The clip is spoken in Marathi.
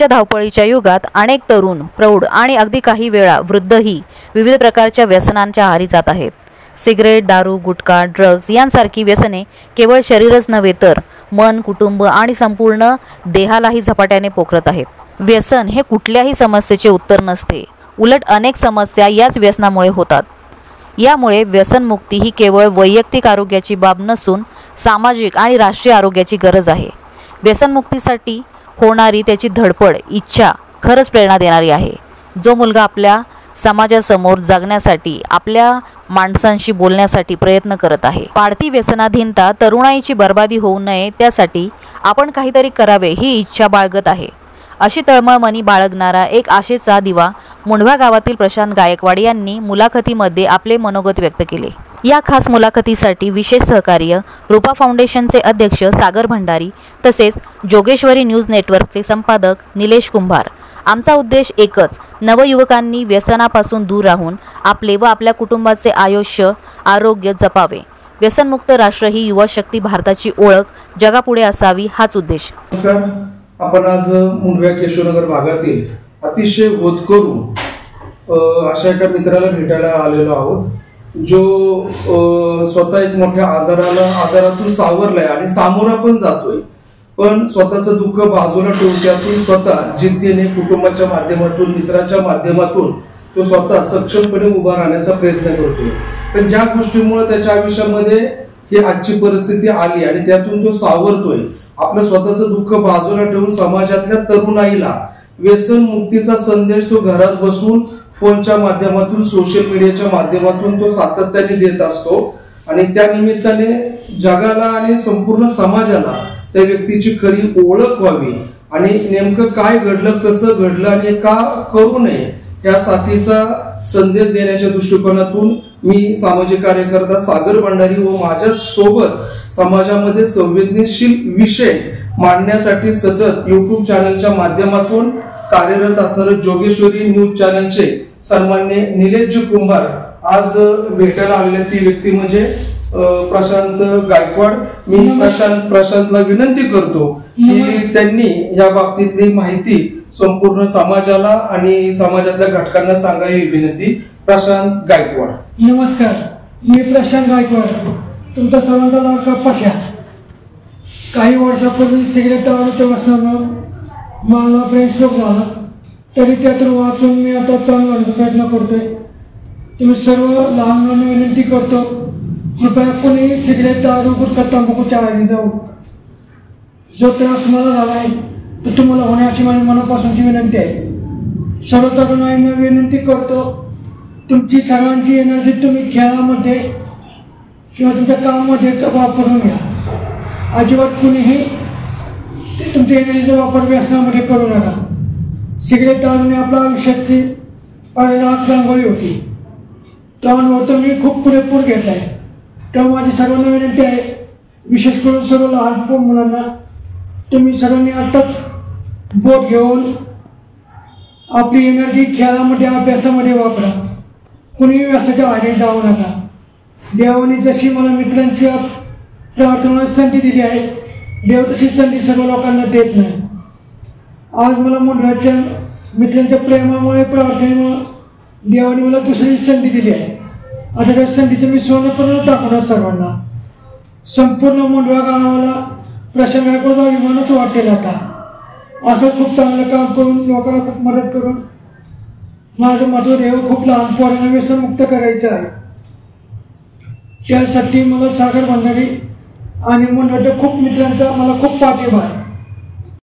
आजच्या धावपळीच्या युगात अनेक तरुण, प्रौढ आणि अगदी काही वेळा वृद्धही विविध प्रकारच्या व्यसनांच्या आहारी जात आहेत। सिगरेट, दारू, गुटखा, ड्रग्ज यांसारखी व्यसने केवळ शरीरच नव्हे तर मन, कुटुंब आणि संपूर्ण देहालाही झपाट्याने पोखरत आहेत। व्यसन हे कुठल्याही समस्येचे उत्तर नसते, उलट अनेक समस्या याच व्यसनामुळे होतात। यामुळे व्यसनमुक्ती ही केवळ वैयक्तिक आरोग्याची बाब नसून सामाजिक आणि राष्ट्रीय आरोग्याची गरज आहे। व्यसनमुक्तीसाठी होणारी त्याची धडपड, इच्छा खरंच प्रेरणा देणारी आहे। जो मुलगा आपल्या समाजासमोर जगण्यासाठी, आपल्या माणसांशी बोलण्यासाठी प्रयत्न करत आहे। वाढती व्यसनाधीनता तरुणाईची बर्बादी होऊ नये त्यासाठी आपण काहीतरी करावे ही इच्छा बाळगत आहे। अशी तळमळ मनी बाळगणारा एक आशेचा दिवा मुंढवा गावातील प्रशांत गायकवाड यांनी मुलाखतीमध्ये आपले मनोगत व्यक्त केले। या खास मुलाखतीसाठी विशेष सहकार्य रूपा फाउंडेशनचे अध्यक्ष सागर भंडारी तसेच जोगेश्वरी न्यूज नेटवर्कचे संपादक निलेश कुंभार। आमचा उद्देश एकच, नवयुवकांनी व्यसनापासून दूर राहून आपले व आपल्या कुटुंबाचे आयुष्य, आरोग्य जपावे। व्यसनमुक्त राष्ट्र ही युवा शक्ती भारताची ओळख जगापुढे असावी हाच उद्देश। आपण आज मुंढवा केशवनगर भागातील अतिशय होतकरू अशा एका मित्राला भेटायला आलेलो आहोत, जो स्वतः एक मोठ्या आजारातून सावरलाय आणि सामोरा पण जातोय, पण स्वतःचं दुःख बाजूला ठेवून त्यातून स्वतः जिद्दीने कुटुंबाच्या माध्यमातून, मित्राच्या माध्यमातून तो स्वतः सक्षमपणे उभा राहण्याचा प्रयत्न करतोय। पण ज्या गोष्टीमुळे त्याच्या आयुष्यामध्ये ही आजची परिस्थिती आली आणि त्यातून तो सावरतोय, आपलं स्वतःचं दुःख बाजूला ठेवून समाजातल्या तरुणाईला व्यसन मुक्तीचा संदेश तो घरात बसून फोनच्या माध्यमातून, सोशल मीडियाच्या माध्यमातून तो सातत्याने देत असतो आणि त्या निमित्ताने जगाला आणि संपूर्ण समाजाला त्या व्यक्तीची खरी ओळख व्हावी आणि नेमकं काय घडलं, कसं घडलं आणि का करू नये यासाठीचा संदेश देण्याच्या दृष्टिकोनातून मी सामाजिक कार्यकर्ता सागर भंडारी व माझ्या सोबत समाजामध्ये संवेदनशील विषय मांडण्यासाठी सतत YouTube चॅनलच्या माध्यमातून कार्यरत असणारे जोगेश्वरी न्यूज चॅनलचे सन्माननीय निलेश कुंभार आज भेटायला आलेले ती व्यक्ती म्हणजे प्रशांत गायकवाड। मी प्रशांतला विनंती करतो की त्यांनी या बाबतीतली माहिती संपूर्ण समाजाला आणि समाजातल्या घटकांना सांगावी विनंती। प्रशांत गायकवाड। नमस्कार, मी प्रशांत गायकवाड, तुमचा सर्वांचा लाडका पशा। काही वर्षापूर्वी सिगरेट दारूच्या व्यसनानं मला ब्रेन स्ट्रोक झाला, तरी त्यातून वाचून मी आता चांगला होण्याचा प्रयत्न करतोय। तुम्ही सर्व लहान मुलांना विनंती करतो, कृपया कोणी सिगरेट, दारू, गुटखा, तंबाखूच्या आहारी जाऊ। जो त्रास मला झाला आहे तो तुम्हाला होण्याची माझी मनापासूनची विनंती आहे। सर्व तरुणाईंना विनंती करतो, तुमची सर्वांची एनर्जी तुम्ही खेळामध्ये किंवा तुमच्या कामामध्ये वापरून घ्या। अजिबात कुणीही तुमच्या एनर्जीचा वापर व्यसनामध्ये करू नका। सिगरेट, दारूने आपल्या आयुष्याची आग रांगोळी होती, तो अनुभव तर मी खूप पुरेपूर घेतला आहे। तेव्हा माझी सर्वांना विनंती आहे, विशेष करून सर्व लहान मुलांना, तुम्ही सर्वांनी आताच बोट घेऊन आपली एनर्जी खेळामध्ये, अभ्यासामध्ये वापरा। कुणी व्यसनाच्या आहारी जाऊ नका। देवाने जशी मला मित्रांची प्रार्थना संधी दिली आहे, देव तशी संधी सर्व लोकांना देत नाही। आज मला मुंढव्याच्या मित्रांच्या प्रेमामुळे, प्रार्थनेमुळे देवाने मला दुसरी संधी दिली आहे। आता त्या संधीचं मी सोनं करून दाखवणार सर्वांना। संपूर्ण मुंढवा गावाला प्रशांत गायकवाडचा अभिमानच वाटेल। आता असं खूप चांगलं काम करून, लोकांना खूप मदत करून माझं महत्व देव खूप लहान पोरांना व्यसनमुक्त करायचं आहे। त्यासाठी मला सागर भंडारी आणि मुंढव्याच्या खूप मित्रांचा मला खूप पाठिंबा आहे।